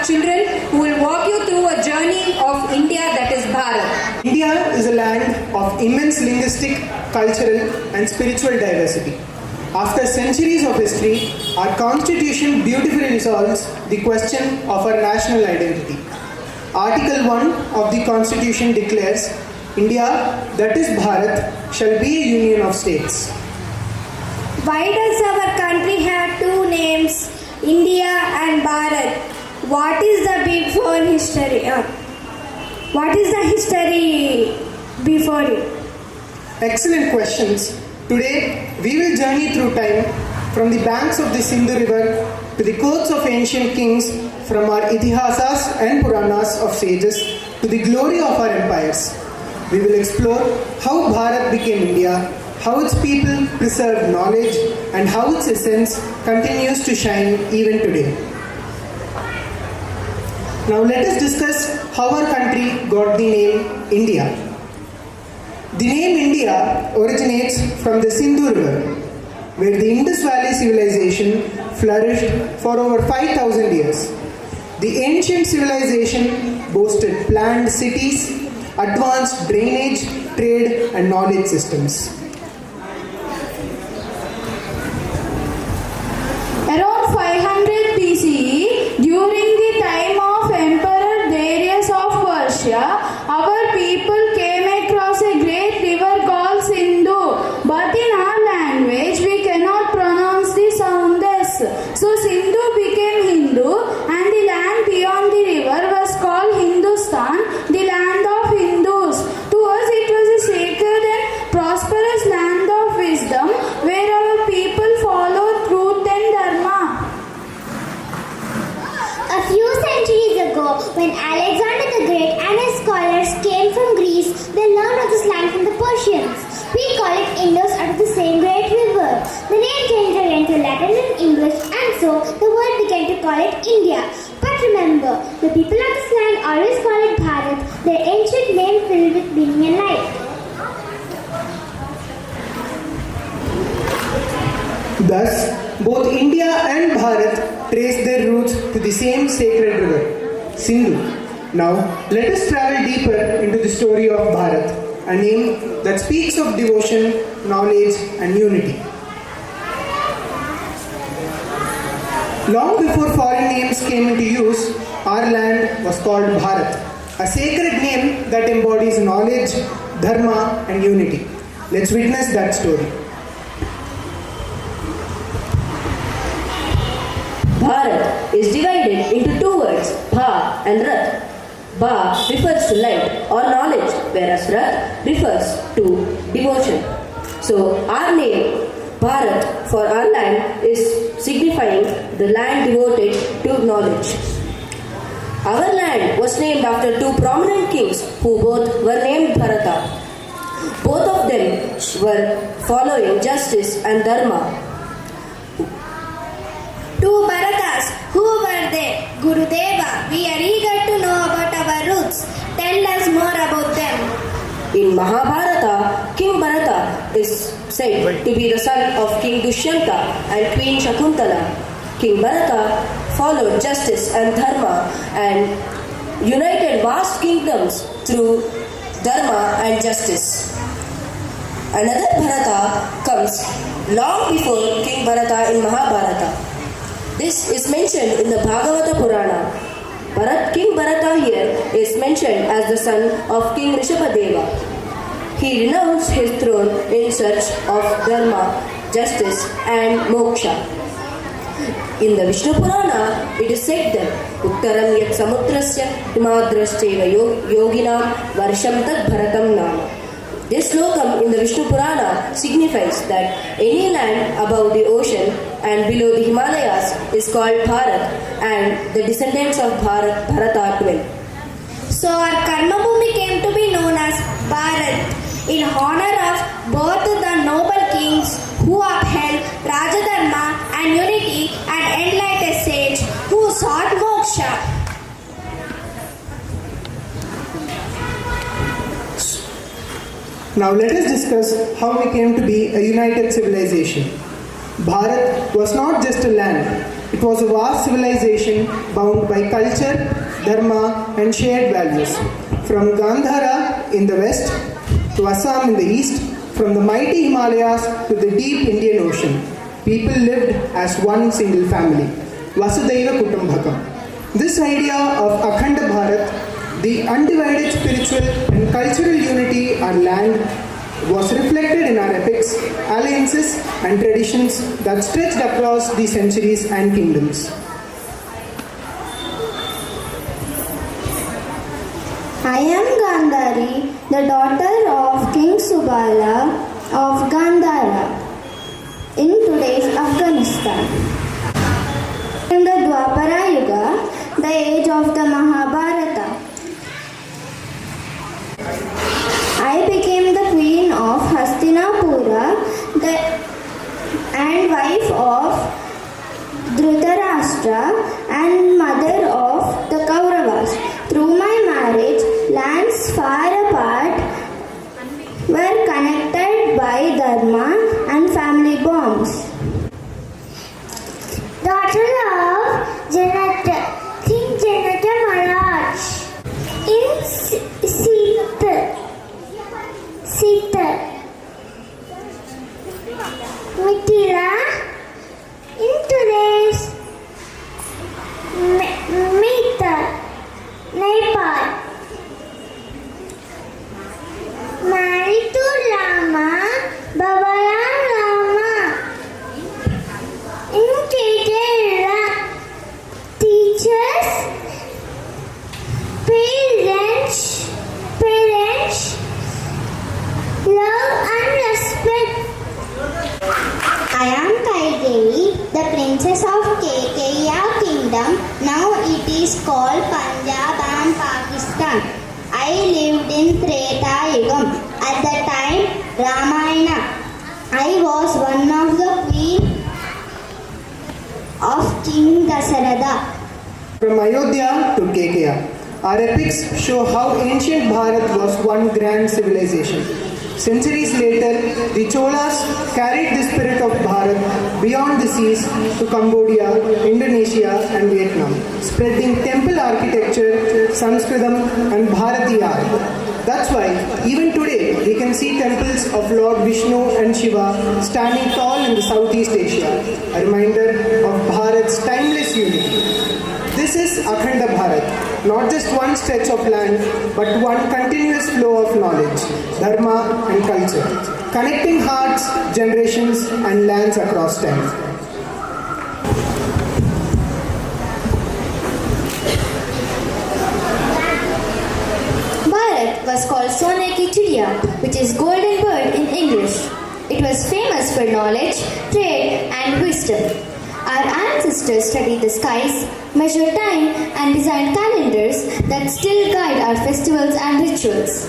children who will walk you through a journey of India, that is Bharat. India is a land of immense linguistic, cultural and spiritual diversity. After centuries of history, our constitution beautifully resolves the question of our national identity. Article 1 of the constitution declares, India, that is Bharat, shall be a union of states. Why does our country have two names, India and Bharat? What is the before history? What is the history before it? Excellent questions. Today, we will journey through time from the banks of the Sindhu River to the courts of ancient kings, from our Itihasas and Puranas of sages to the glory of our empires. We will explore how Bharat became India, how its people preserved knowledge, and how its essence continues to shine even today. Now let us discuss how our country got the name India. The name India originates from the Sindhu River, where the Indus Valley civilization flourished for over 5,000 years. The ancient civilization boasted planned cities, advanced drainage, trade, and knowledge systems. Around 500 BCE, during the time of Emperor Darius of Persia, our people came across a great river called Sindhu. But in our language, we cannot pronounce the sound S. So Sindhu became Hindu, and the land beyond the river was called Hindustan, the land of Hindus. To us, it was a sacred and prosperous land of wisdom, where our people followed truth and dharma. A few centuries ago, when Alexander the Great and his scholars came from Greece, they learned of this land from the Persians. We call it Indus out of the same great river. The name changed again to Latin and English, and so the world began to call it India. But remember, the people of this land always call it Bharat, their ancient name filled with meaning and life. Thus, both India and Bharat trace their roots to the same sacred river, Sindhu. Now, let us travel deeper into the story of Bharat, a name that speaks of devotion, knowledge, and unity. Long before foreign names came into use, our land was called Bharat, a sacred name that embodies knowledge, dharma, and unity. Let's witness that story. Bharat is divided into two words, Bha and Rat. Bha refers to light or knowledge, whereas Rat refers to devotion. So our name, Bharat, for our land is signifying the land devoted to knowledge. Our land was named after two prominent kings who both were named Bharata. Both of them were following justice and dharma. Two Bharatas, who were they? Gurudeva, we are eager to know about our roots. Tell us more about them. In Mahabharata, King Bharata is said to be the son of King Dushyanta and Queen Shakuntala. King Bharata followed justice and dharma and united vast kingdoms through dharma and justice. Another Bharata comes long before King Bharata in Mahabharata. This is mentioned in the Bhagavata Purana. King Bharata here is mentioned as the son of King Rishabhadeva. He renounced his throne in search of dharma, justice and moksha. In the Vishnu Purana, it is said that Uttaram yat samudrasya himadrascheva yoginam varsham tad bharatam nama. This slokam in the Vishnu Purana signifies that any land above the ocean and below the Himalayas is called Bharat, and the descendants of Bharata dwell. So our Karma Bhumi came to be known as Bharat in honor of both the noble kings who upheld Rajadharma and unity and enlightened sage who sought moksha. Now let us discuss how we came to be a united civilization. Bharat was not just a land, It was a vast civilization bound by culture, dharma, and shared values. From Gandhara in the west to Assam in the east, from the mighty Himalayas to the deep Indian Ocean, people lived as one single family. Vasudhaiva Kutumbakam. This idea of Akhanda Bharat, the undivided spiritual and cultural unity our land, was reflected in our epics, alliances and traditions that stretched across the centuries and kingdoms. I am Gandhari, the daughter of King Subala of Gandhara in today's Afghanistan. In the Dwapara Yuga, the age of the Mahabharata, I became the queen of Hastinapura and wife of Dhritarashtra and mother of the Kauravas. Through my marriage, lands far apart were connected by dharma and family bonds. Daughter of King Janata Maharaj in Sita Mithila in today's Nepal. Married to Rama, Babaram Rama in Kerala. Teachers, parents, love and respect. I am Kaidevi, the princess of Kekeya kingdom. Now it is called Punjab and Pakistan. I lived in Treta Yugam. At the time Ramayana, I was one of the queen of King Dasaratha. From Ayodhya to Kekeya, our epics show how ancient Bharat was one grand civilization. Centuries later, the Cholas carried the spirit of Bharat beyond the seas to Cambodia, Indonesia and Vietnam, spreading temple architecture, Sanskritam and Bharatiya art. That's why even today we can see temples of Lord Vishnu and Shiva standing tall in the Southeast Asia, a reminder of Bharat's timeless unity. This is Akhanda Bharat, not just one stretch of land, but one continuous flow of knowledge, dharma and culture, connecting hearts, generations and lands across time. Bharat was called Sone ki Chidiya, which is golden bird in English. It was famous for knowledge, trade and wisdom. Our ancestors studied the skies, measured time and designed calendars that still guide our festivals and rituals.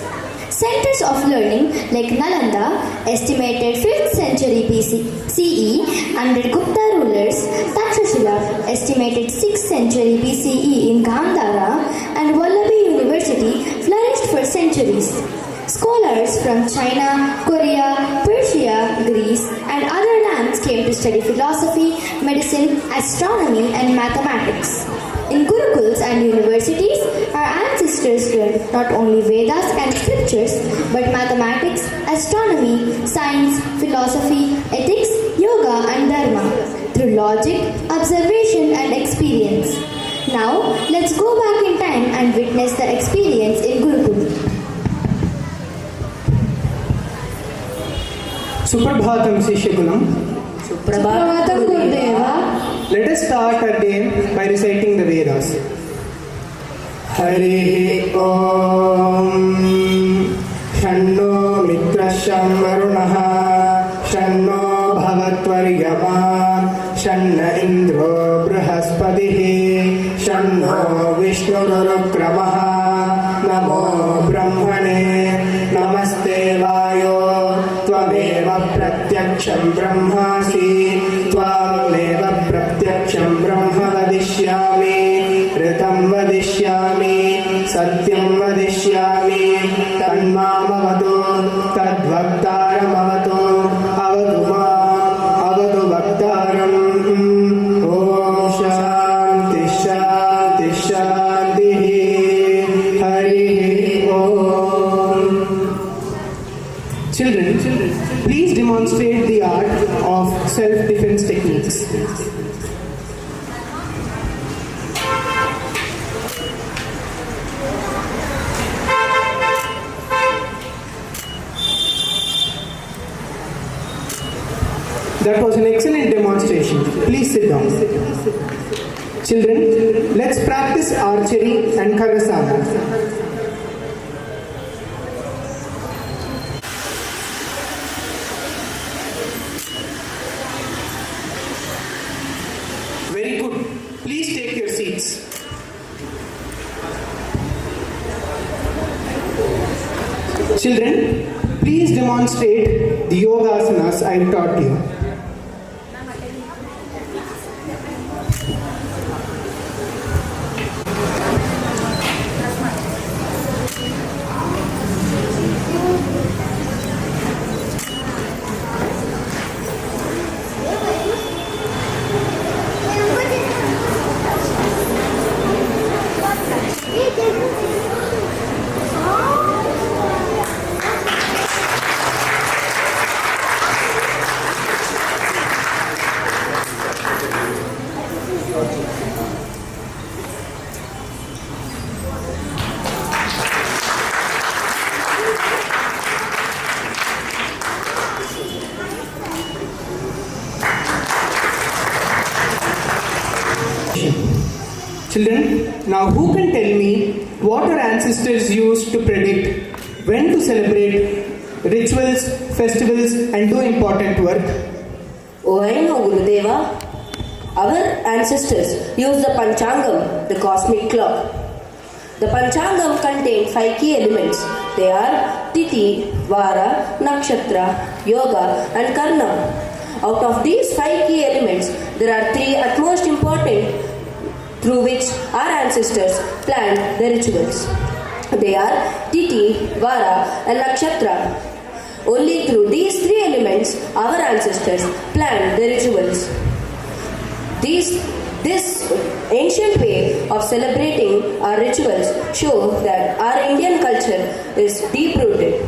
Centers of learning like Nalanda, estimated 5th century CE under Gupta rulers, Takshashila, estimated 6th century BCE in Gandhara, and Vallabhi University flourished for centuries. Scholars from China, Korea, Persia, Greece, and other lands came to study philosophy, medicine, astronomy, and mathematics. In Gurukuls and universities, our ancestors learned not only Vedas and scriptures, but mathematics, astronomy, science, philosophy, ethics, yoga, and dharma through logic, observation, and experience. Now, let's go back in time and witness the experience in Gurukul. Suprabhatam Sishyakulam. Suprabhatam Gurudeva. Let us start our day by reciting the Vedas. Harihi Om Shanno Mitrasham Varunaha Shanno Bhavatvaryama Shanna Indro Brahaspatihi Shanno Vishnurukramaha Namo Brahmane Namaste Vayo Tvameva Pratyaksham Brahmasi Tvameva Pratyaksham Brahma Vadishyami Ritam Vadishyami Satyam Vadishyami Tanmamavadu Tadvaktaramavadu Avadu Bhaktaram Om demonstrate the art of self-defense techniques. That was an excellent demonstration. Please sit down. Children, let's practice archery and karasana. Very good. Please take your seats. Children, please demonstrate the yoga asanas I taught you. Children, now who can tell me what our ancestors used to predict when to celebrate rituals, festivals and do important work? Oh, I know, Gurudeva. Our ancestors used the Panchangam, the cosmic clock. The Panchangam contained 5 key elements. They are Tithi, Vara, Nakshatra, Yoga and Karna. Out of these 5 key elements, there are 3 at most important through which our ancestors planned their rituals. They are Tithi, Vara and Nakshatra. Only through these 3 elements our ancestors planned their rituals. This ancient way of celebrating our rituals show that our Indian culture is deep-rooted.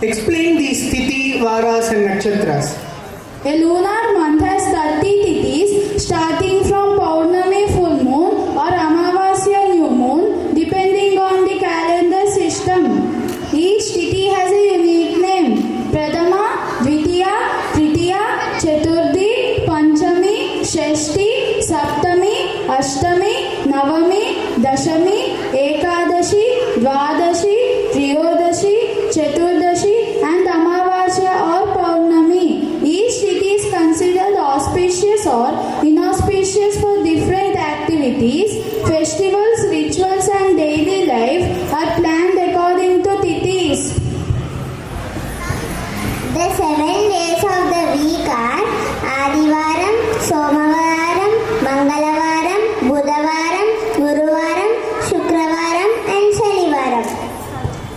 Explain these Tithi, Varas and Nakshatras. A lunar month has 30 tithis starting from Paurnami full moon or Amavasya new moon depending on the calendar system. Each tithi has a unique name. Pradama, Dvitiya, Tritiya, Chaturthi, Panchami, Shashti, Saptami, Ashtami, Navami, Dashami, Ekadashi, Dvadashi, Triyodashi, Chaturdashi and Amavasya or Paurnami. Each tithi is considered auspicious or inauspicious for different activities. Festivals, rituals and daily life are planned according to tithis. The 7 days of the week are Adivaram, Somavaram, Mangalavaram, Budavaram, Guruvaram, Shukravaram and Shanivaram.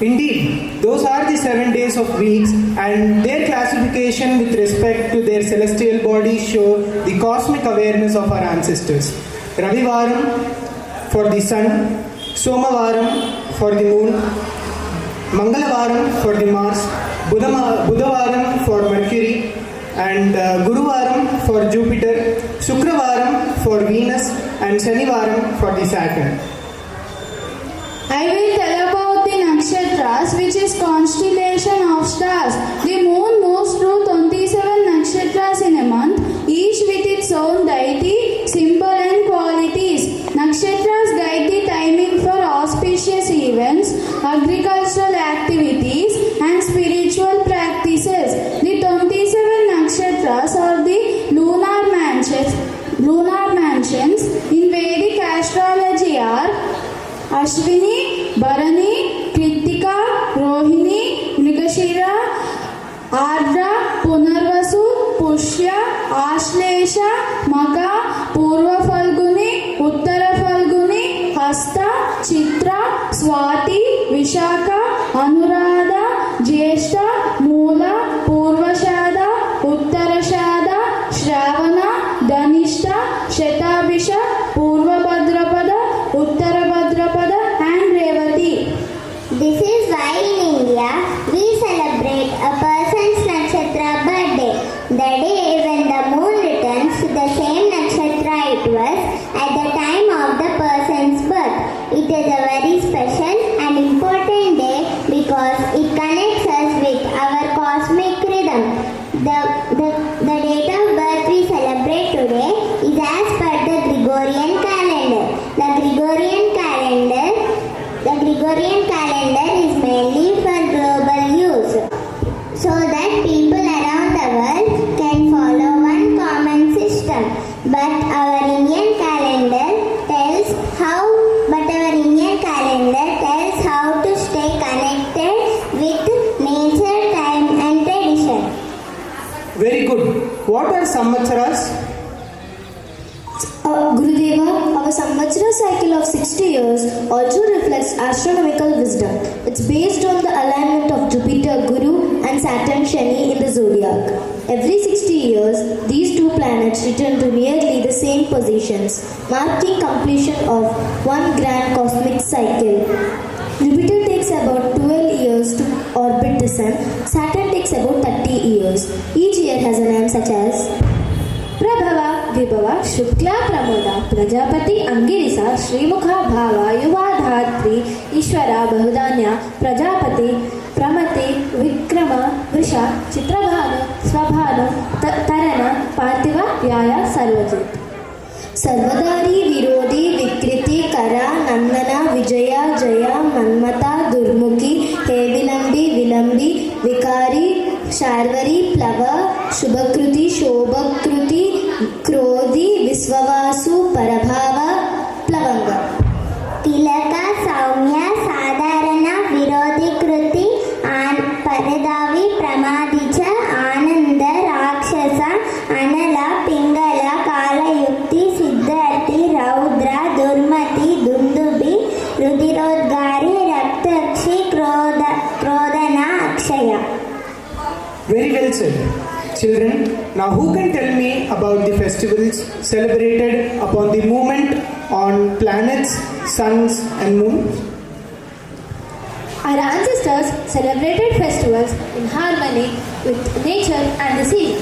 Indeed, those are the 7 days of weeks and their classification with respect to their celestial bodies show the cosmic awareness of our ancestors. Ravivaram for the sun, Somavaram for the moon, Mangalavaram for the Mars, Budavaram for Mercury and Guruvaram for Jupiter, Shukravaram for Venus and Shanivaram for the Saturn. I will tell about the nakshatras, which is constellation of stars. The moon moves through 27 nakshatras in a month, each with its own deity, symbol and qualities. Nakshatras guide the timing for auspicious events, agricultural activities and spiritual practices. The 27 nakshatras are the lunar mansions in Vedic astrology are Ashwini, Bharani, Kritika, Rohini, Mrigashira, Ardra, Punarvasu, Pushya, Ashlesha, Magha, Purva Falguni, Uttara Falguni, Hasta, Chitra, Swati, Vishaka, Anuradha, Jyeshta, Moola, Purvashada, Uttarashada, Shravana, Dhanishta, Shatabhisha, Purva Bhadrapada, Uttara Bhadrapada and Revati. This is why in India we celebrate a person's nakshatra is a very special and important day because it connects us with our cosmic rhythm. The date of birth we celebrate today is as per the Gregorian calendar. The Gregorian calendar is mainly for global use, so that people around the world can follow one common system. But our Indian calendar tells how to stay connected with nature, time and tradition. Very good. What are Samvatsaras? Gurudeva, our Samvatsara cycle of 60 years also reflects astronomical wisdom. It's based on the alignment of Jupiter, Guru and Saturn, Shani in the zodiac. Every 60 years, these two planets return to nearly the same positions, marking completion of one grand cosmic cycle. Jupiter takes about 12 years to orbit the Sun. Saturn takes about 30 years. Each year has a name such as Prabhava, Vibhava, Shukla, Pramoda, Prajapati, Angirisa, Srimukha, Bhava, Yuva, Dhatri, Ishvara, Bahudanya, Prajapati, Pramati, Vikrama, Vrisha, Chitrabhanu, Swabhanu, Tarana, Parthiva, Vyaya, Sarvajit. Sarvadari, Virodi, Vikriti, Kara, Nandana, Vijaya, Jaya, Manmata, Durmukhi, Hevilambi, Vilambi, Vikari, Sharvari, Plava, Shubhakruti, Shobhakruti, Krodhi, Viswavasu, Parabhava, Plavanga. Tilaka, Saumya, Sadharana, Virodhi Kruti, Paradavi, Pramadicha, Ananda, Rakshasa, Anala, Pingala, Kala Yukti, Siddharthi, Raudra, Durmati, Dundubi, Rudirodgari, Raktakshi, Krodana, Akshaya. Very well said. Children, now who can tell me about the festivals celebrated upon the movement on planets, suns and moons? Our ancestors celebrated festivals in harmony with nature and the sea.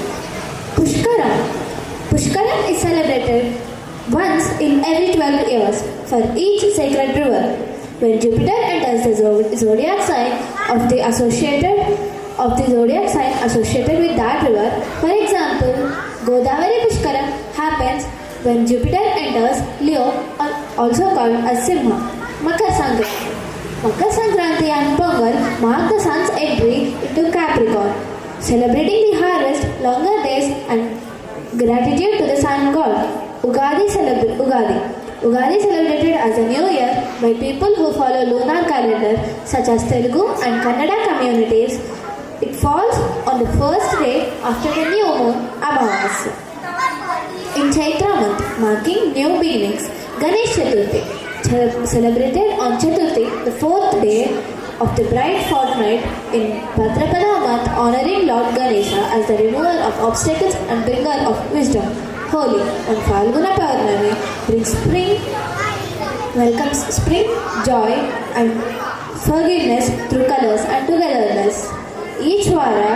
Pushkaram is celebrated once in every 12 years for each sacred river. When Jupiter enters the zodiac sign associated with that river, for example, Godavari Pushkaram happens when Jupiter enters Leo, also called as Simha. Makar Sankranti and Pongal mark the sun's entry into Capricorn, celebrating the harvest, longer days and gratitude to the sun god. Ugadi celebrated as a new year by people who follow lunar calendar such as Telugu and Kannada communities. It falls on the first day after the new moon, Amavasya. In Chaitra month, marking new beginnings, Ganesh Chaturthi, celebrated on Chaturthi, the fourth day of the bright fortnight in Bhadrapada month, honoring Lord Ganesha as the remover of obstacles and bringer of wisdom. Holi on Falguna Purnami welcomes spring, joy and forgiveness through colors and togetherness. Each Vara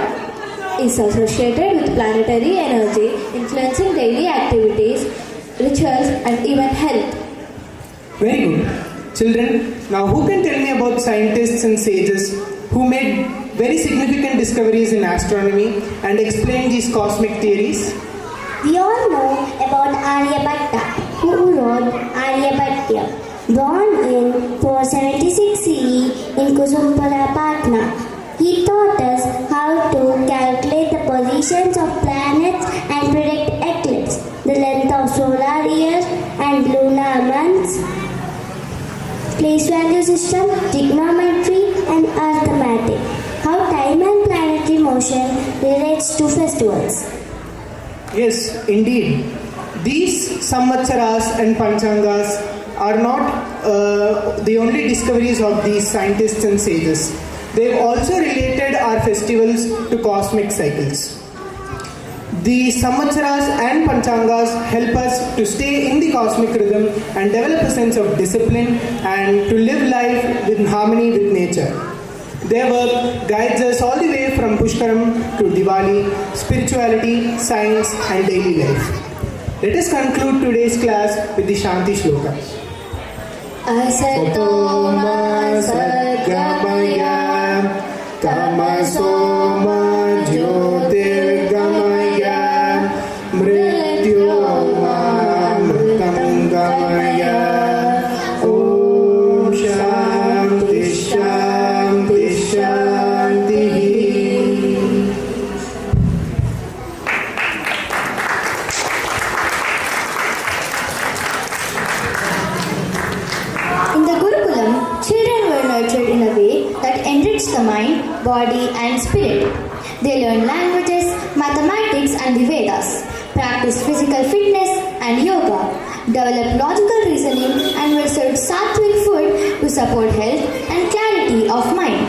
is associated with planetary energy influencing daily activities, rituals and even health. Very good. Children, now who can tell me about scientists and sages who made very significant discoveries in astronomy and explained these cosmic theories? We all know about Aryabhatta, who wrote Aryabhatya, born in 476 CE in Kusumpala, Patna. He taught us how to calculate the positions of planets and predict eclipse, the length of solar years and lunar months, place value system, trigonometry and arithmetic, how time and planetary motion relates to festivals. Yes, indeed. These Samvatsaras and Panchangas are not the only discoveries of these scientists and sages. They've also related our festivals to cosmic cycles. The Samvatsaras and Panchangas help us to stay in the cosmic rhythm and develop a sense of discipline and to live life in harmony with nature. Their work guides us all the way from Pushkaram to Diwali, spirituality, science and daily life. Let us conclude today's class with the Shanti Shloka. Asato ma sadgamaya tamaso ma jyotirgamaya mrityoma mritam gamaya. Om Shanti Shanti Shanti. In the Gurukulam, children were nurtured in a way that enriched the mind, body, and spirit. They learned languages, mathematics, and the Vedas, practiced physical fitness and yoga, developed logical reasoning, and were served sattvic food to support health and clarity of mind.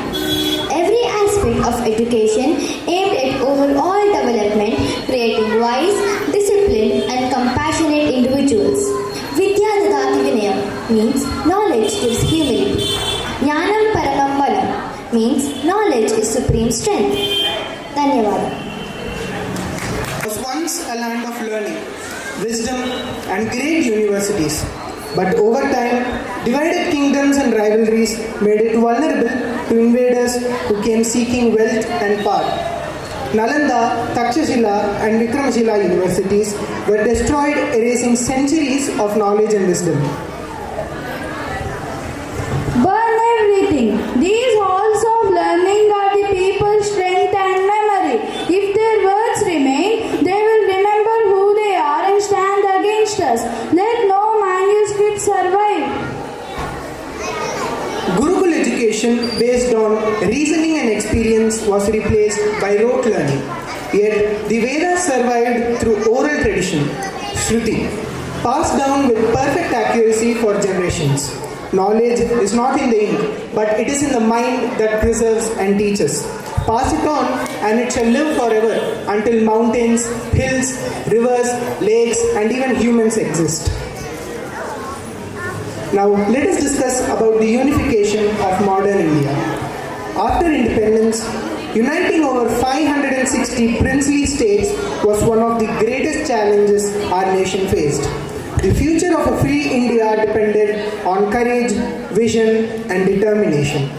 Every aspect of education aimed at overall development, creating wise, disciplined, and compassionate individuals. Vidya Dadati Vinayam means knowledge gives humility. Jnanam Paramam Balam means knowledge is supreme strength. Dhanyavada. Was once a land of learning, wisdom, and great universities. But over time, divided kingdoms and rivalries made it vulnerable to invaders who came seeking wealth and power. Nalanda, Takshashila, and Vikramashila universities were destroyed, erasing centuries of knowledge and wisdom. Burn everything. These halls of learning are the people's strength and memory. If their words remain, they will remember who they are and stand against us. Let no manuscript survive. Gurukul education based on reasoning and experience was replaced by rote learning. Yet the Vedas survived through oral tradition, Shruti, passed down with perfect accuracy for generations. Knowledge is not in the ink, but it is in the mind that preserves and teaches. Pass it on and it shall live forever until mountains, hills, rivers, lakes, and even humans exist. Now let us discuss about the unification of modern India. After independence, uniting over 560 princely states was one of the greatest challenges our nation faced. The future of a free India depended on courage, vision, and determination.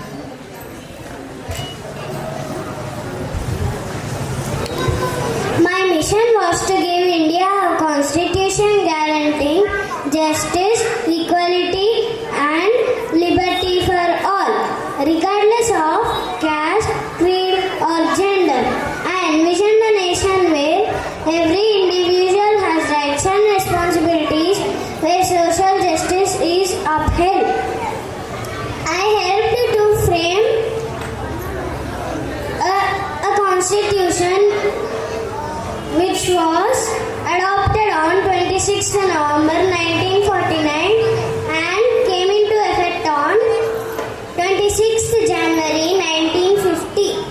My mission was to give India a constitution guaranteeing justice, equality, and liberty for all, regardless of caste, creed, or gender. I envisioned a nation where every individual has rights and responsibilities, where social justice is upheld. I helped to frame a constitution which was adopted on 26th November 1949 and came into effect on 26th January 1950.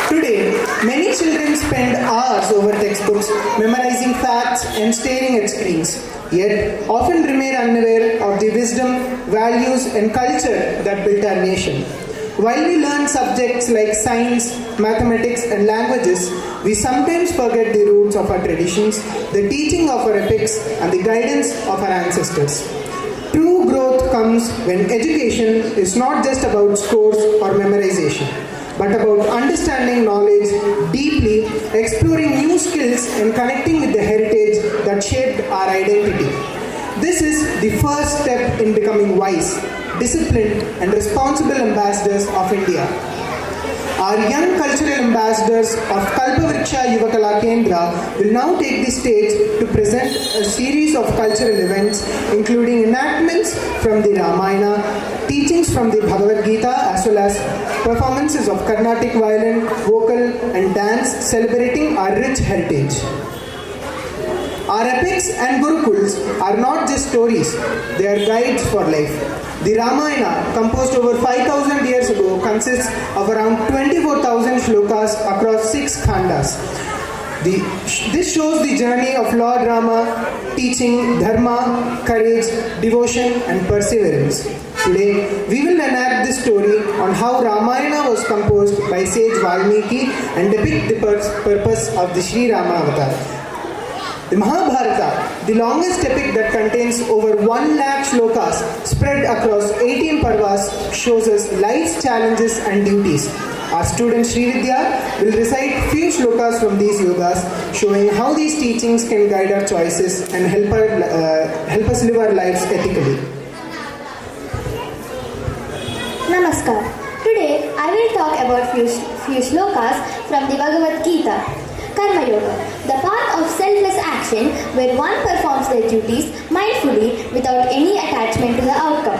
Today, many children spend hours over textbooks, memorizing facts and staring at screens, yet often remain unaware of the wisdom, values, and culture that built our nation. While we learn subjects like science, mathematics, and languages, we sometimes forget the roots of our traditions, the teaching of our epics, and the guidance of our ancestors. True growth comes when education is not just about scores or memorization, but about understanding knowledge deeply, exploring new skills, and connecting with the heritage that shaped our identity. This is the first step in becoming wise, disciplined, and responsible ambassadors of India. Our young cultural ambassadors of Kalpavruksha Yuva Kala Kendra will now take the stage to present a series of cultural events, including enactments from the Ramayana, teachings from the Bhagavad Gita, as well as performances of Carnatic violin, vocal, and dance celebrating our rich heritage. Our epics and gurukuls are not just stories, they are guides for life. The Ramayana, composed over 5,000 years ago, consists of around 24,000 shlokas across 6 khandas. This shows the journey of Lord Rama, teaching dharma, courage, devotion, and perseverance. Today, we will enact this story on how Ramayana was composed by sage Valmiki and depict the purpose of the Sri Rama avatar. The Mahabharata, the longest epic that contains over 1 lakh shlokas spread across 18 parvas, shows us life's challenges and duties. Our student Srividya will recite few shlokas from these yogas, showing how these teachings can guide our choices and help us live our lives ethically. Namaskar. Today I will talk about few shlokas from the Bhagavad Gita. Karma Yoga, the path of selfless action where one performs their duties mindfully without any attachment to the outcome.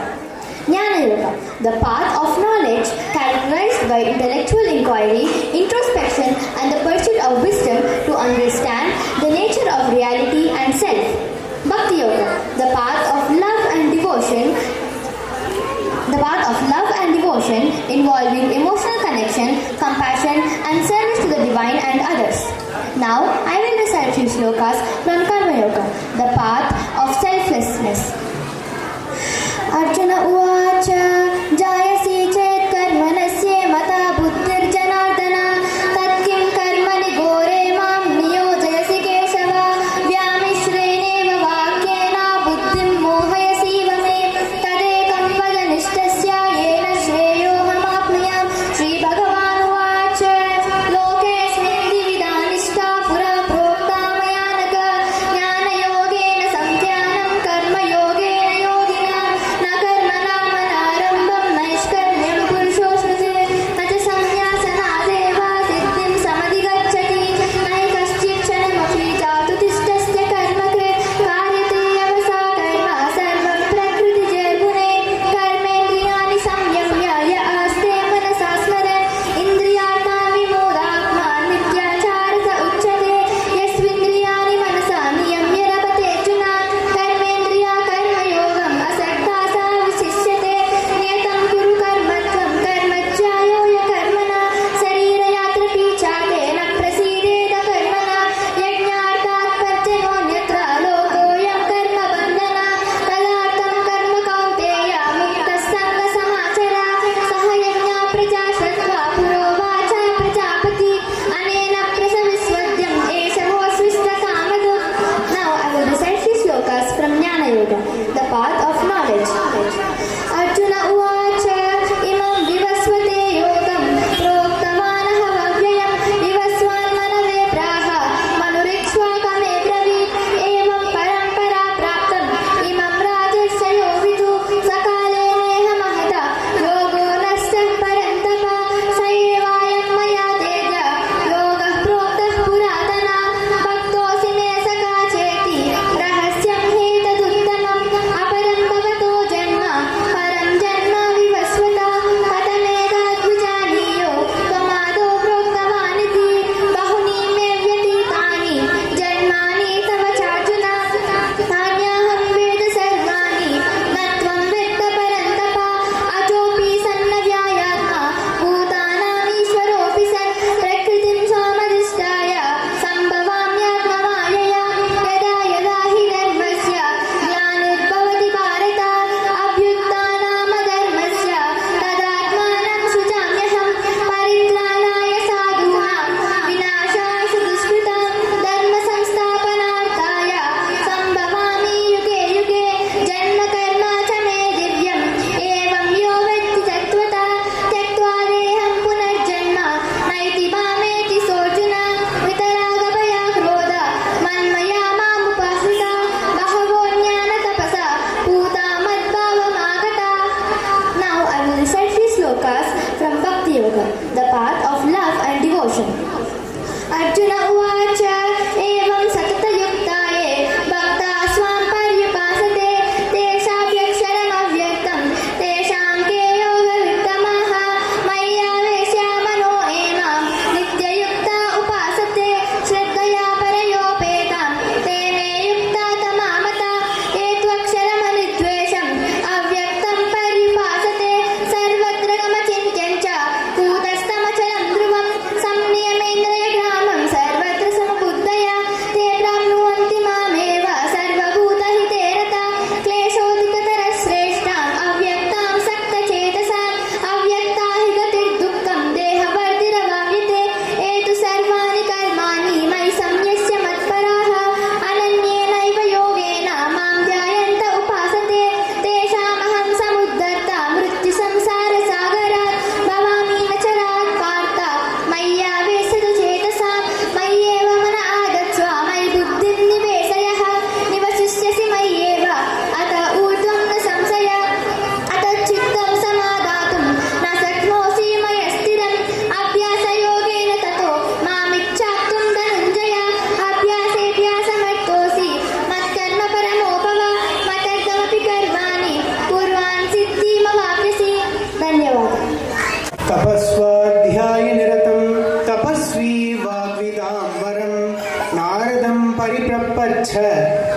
Jnana Yoga, the path of knowledge characterized by intellectual inquiry, introspection and the pursuit of wisdom to understand the nature of reality and self. Bhakti Yoga, the path of love and devotion involving emotional connection, compassion and service to the divine and others. Now, I will recite few shlokas from Karma Yoga, the path of selflessness. Arjuna Uvacha Jayasi Chet Karmanasya Mata Buddhir Janardana Tatkim Karmani Gore Mam Niyojayasi Keshava Vyamishreneva Vakyena Buddhim Mohayasi Vame Tadekam Vajanishtasya Yena Shreyo Hamapniyam Shri Bhagavan Uvacha Lokesmin Dividanishta Pura Prokta Mayanaka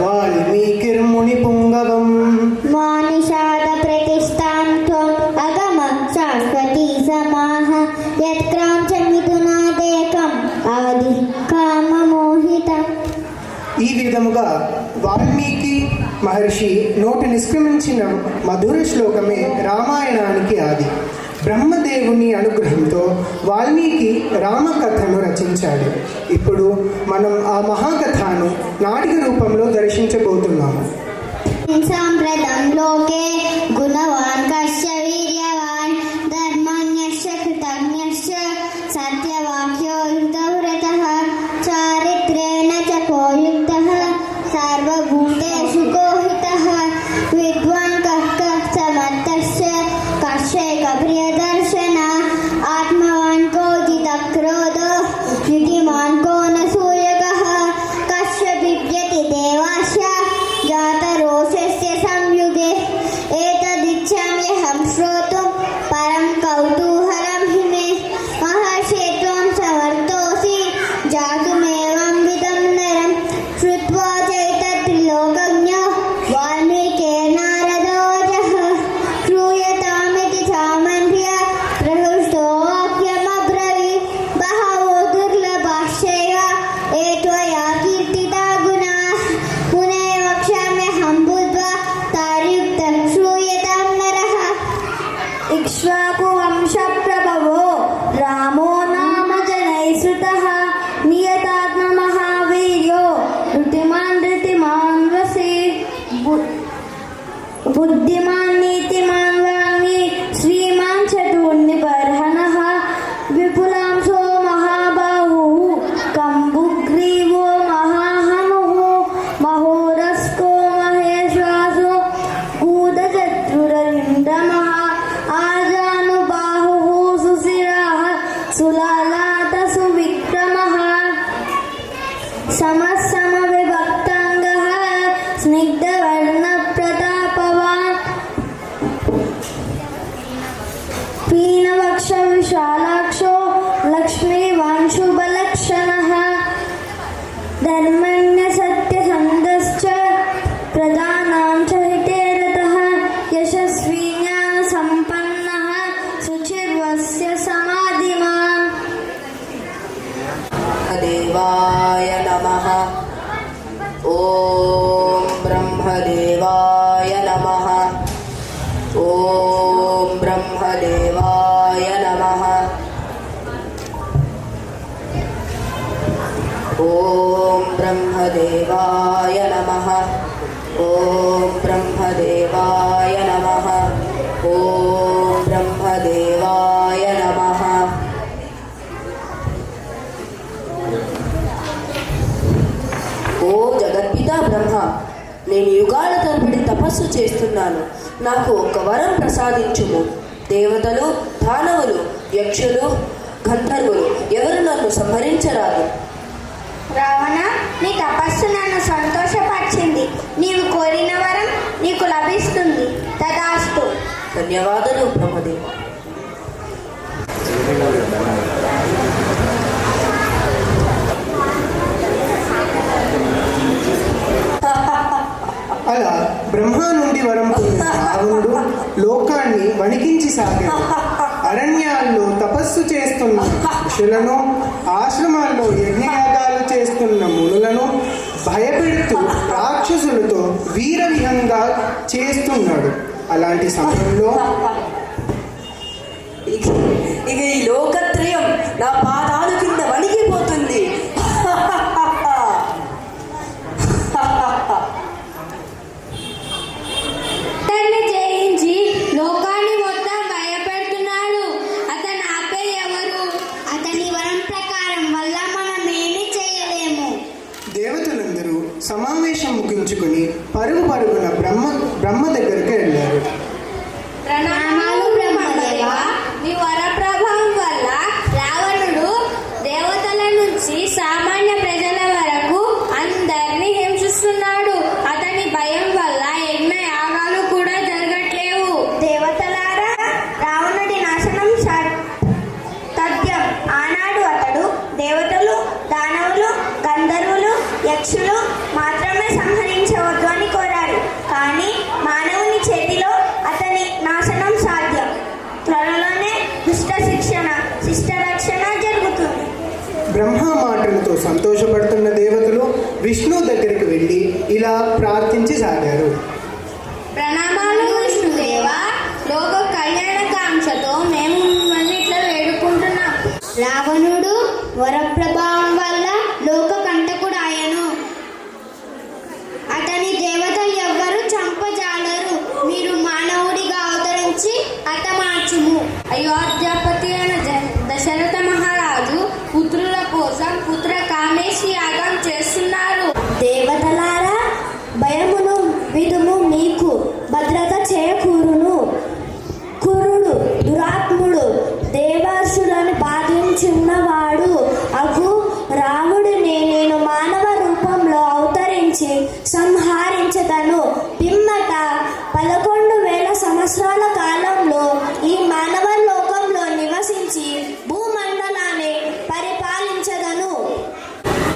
వాల్మీకిర్ముని పుంగవం మానిషాద ప్రతిష్టాం త్వం అగమ శాశ్వతీ సమాహ యత్క్రాంచమిథునాదేకం ఆది కామమోహితం. ఈ విధముగా వాల్మీకి మహర్షి నోటి నిష్క్రమించిన మధుర శ్లోకమే రామాయణానికి ఆది. బ్రహ్మదేవుని అనుగ్రహంతో వాల్మీకి రామకథను రచించాడు. ఇప్పుడు మనం ఆ మహాకథను నాటిక రూపంలో దర్శించబోతున్నాము. సాంప్రదం లోకే గుణవాన్ కశ్య వీర్యవాన్ ధర్మజ్ఞశ్చ కృతజ్ఞశ్చ సత్యవాక్యో యుక్తవ్రతః చారిత్రేణ చ కో యుక్తః సర్వభూతేషు కోహితః విద్వాన్ కః సమర్థశ్చ కశ్యైక ప్రియదర్శన ఆత్మవాన్ కో జితక్రోధో యుతిమాన్ కో న సూయకః కశ్య బిభ్యతి దేవాస్య జాతరోషస్య సంయుగే ఏతదిచ్ఛామ్యహం శ్రోతుం పరం కౌతూహలం హి మే మహర్షే త్వం సమర్థోసి జాతుమేవం విదం నరం శ్రుత్వా చైతత్రిలోకజ్ఞో వాల్మీకిర్నారదో వచః శ్రూయతామితి సామన్య ప్రహృష్టో వాక్యమబ్రవీత్ బహవో దుర్లభాశ్చైవ ఏ త్వయా కీర్తితా గుణాః మునే వక్ష్యామ్యహం బుద్ధ్వా తార్యుక్తం శ్రూయతాం నరః. ఇక్ష్వాకు వంశ ప్రభవో రామో నామ జనైశ్రుతః నియతాత్మ మహావీర్యో ఋతిమాన్ ధృతిమాన్ వసి బుద్ధిమాన్ నీతిమాన్ వాంగి శ్రీమాన్ చతుర్నిబర్హణః విపులాంశో మహాబాహుః కంబుగ్రీవో మహాహనుః మహోరస్కో మహేశ్వాసో గూఢచతురవిందమః ఆజానుబాహుః సుశిరః సులాలాత సువిక్రమః సమసమవిభక్తాంగః స్నిగ్ధవర్ణ ప్రతాపవాన్ పీనవక్ష విశాలాక్షో లక్ష్మీవాన్ శుభలక్షణః ధర్మణ్య సత్యసంధశ్చ ప్రజానాం చ హితే రతః యశస్వీ జ్ఞాన సంపన్నః శుచిర్వస్య సమాధిమాన్. దేవాయ నమః. ఓం బ్రహ్మదేవాయ నమః. ఓం బ్రహ్మదేవాయ నమః. ఓం బ్రహ్మదేవాయ నమః. ఓం బ్రహ్మదేవాయ నమః. ఓం బ్రహ్మదేవాయ నమః. ఓ జగద్పిత బ్రహ్మ, నేను యుగాల తరబడి తపస్సు చేస్తున్నాను. నాకు ఒక వరం ప్రసాదించుము. దేవతలు, దానవులు, యక్షులు, గంధర్వులు ఎవరు నన్ను సంహరించరాదు. రావణ, నీ తపస్సు నన్ను సంతోషపరిచింది. నీవు కోరిన వరం నీకు లభిస్తుంది. తదాస్తు. ధన్యవాదాలు బ్రహ్మదేవ. అలా బ్రహ్మ నుండి వరం పొందిన రావణుడు లోకాన్ని వణికించి సాగాడు. అరణ్యాల్లో తపస్సు చేస్తున్న ఋషులను, ఆశ్రమాల్లో యజ్ఞయాగాలు చేస్తున్న మునులను భయపెడుతూ రాక్షసులతో వీర విహంగా చేస్తున్నాడు. అలాంటి సమయంలో ఇక ఈ లోకత్రయం నా పాదాల కింద వణికిపోతుంది. అతన్ని జయించి లోకాన్ని మొత్తం భయపెడుతున్నాడు. అతను ఆపే ఎవరు? అతని వరం ప్రకారం వల్ల మనమేమి చేయలేము. దేవతలందరూ సమావేశం ముగించుకుని పరుగున బ్రహ్మ దగ్గరికి వెళ్ళారు. ప్రణామాలు బ్రహ్మదేవ. మీ వర ప్రభావం వల్ల రావణుడు దేవతల నుంచి సామాన్య ప్రజల వరకు అందరినీ హింసిస్తున్నాడు. అతని భయం వల్ల యజ్ఞ యాగాలు కూడా జరగట్లేవు. దేవతలారా, రావణుడి నాశనం తథ్యం. ఆనాడు అతడు దేవతలు, దానవులు, గంధర్వులు, యక్షులు మాత్రమే సంహరించేవాడు. ఇలా ప్రార్థించసాగారు. ప్రణామాలు విష్ణుదేవ, లోక కళ్యాణకాంక్షతో మేము మిమ్మల్ని ఇట్లా వేడుకుంటున్నాం. రావణుడు వరప్రభావం వల్ల లోక కంటకుడు ఆయను. అతని దేవతలు ఎవ్వరూ చంపజాలరు. మీరు మానవుడిగా అవతరించి హతమార్చుము. అయోధ్య